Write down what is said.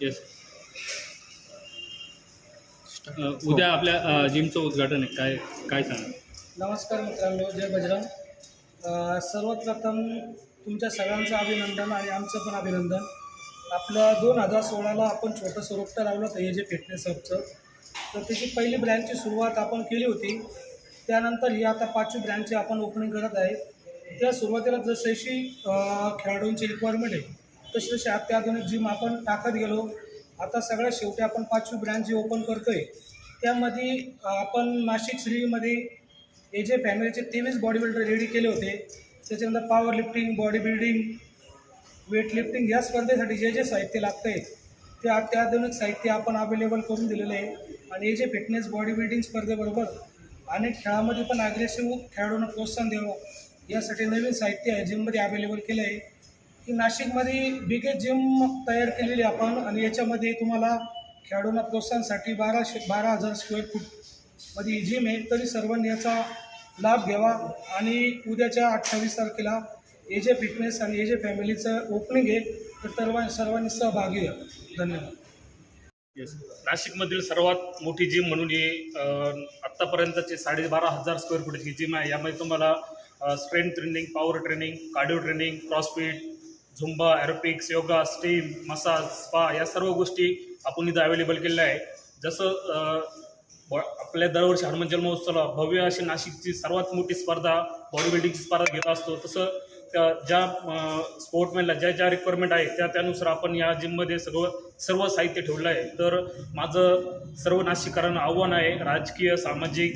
Yes. उद्या आपल्या जिमचं उद्घाटन आहे, काय काय सांगा? नमस्कार मित्रांनो, जय बजरंग. सर्वप्रथम तुमच्या सगळ्यांचं अभिनंदन आणि आमचं पण अभिनंदन. आपलं 2016ला आपण छोटंसं रोपटं लावलं होतं हे जे फिटनेस हबचं. तर त्याची पहिली ब्रँचची सुरुवात आपण केली होती. त्यानंतर ही आता 5वी ब्रँचची आपण ओपनिंग करत आहे. त्या सुरुवातीला जशी खेळाडूंची रिक्वायरमेंट आहे तशी तशी अत्याधुनिक जिम आपण टाकत गेलो. आता सगळ्यात शेवटी आपण 5वी ब्रँच जी ओपन करतो आहे त्यामध्ये आपण नाशिक श्रीमध्ये हे जे फॅमिलीचे 23 बॉडी बिल्डर रेडी केले होते. त्याच्यानंतर power lifting, body building, weight lifting या स्पर्धेसाठी जे जे साहित्य लागतं आहे ते अत्याधुनिक साहित्य आपण अवेलेबल करून दिलेलं आहे. आणि हे जे फिटनेस बॉडी बिल्डिंग स्पर्धेबरोबर अनेक खेळामध्ये पण ॲग्रेसिव्ह खेळाडूंना प्रोत्साहन द्यावं यासाठी नवीन साहित्य आहे जिममध्ये अवेलेबल केलं आहे. ही नाशिकमध्ये बिगेस्ट जिम तयार केलेली आपण आणि याच्यामध्ये तुम्हाला खेळाडूंना प्रोत्साहनासाठी 12,000 स्क्वेअर फूटमध्ये ही जिम आहे. तरी सर्वांनी याचा लाभ घ्यावा. आणि उद्याच्या 28 तारखेला हे जे फिटनेस आणि हे जे फॅमिलीचं ओपनिंग आहे तर सर्वांनी सहभागी व्हा. धन्यवाद. येस. नाशिकमधील सर्वात मोठी जिम म्हणून ही आत्तापर्यंतची 12,500 स्क्वेअर फूटची जिम आहे. यामध्ये तुम्हाला strength training, power training, cardio training, CrossFit, Zumba, aerobics, yoga, steam, massage, spa या सर्व गोष्टी आपण इथं अवेलेबल केलेल्या आहे. जसं आपल्या दरवर्षी हनुमान जन्म महोत्सवाला भव्य अशी नाशिकची सर्वात मोठी स्पर्धा बॉडी बिल्डिंगची स्पर्धा घेत असतो, तसं ज्या स्पोर्टमॅनला ज्या रिक्वायरमेंट आहे त्यानुसार आपण या जिममध्ये सर्व साहित्य ठेवलं आहे. तर माझं सर्व नाशिककरांना आव्हान आहे, राजकीय, सामाजिक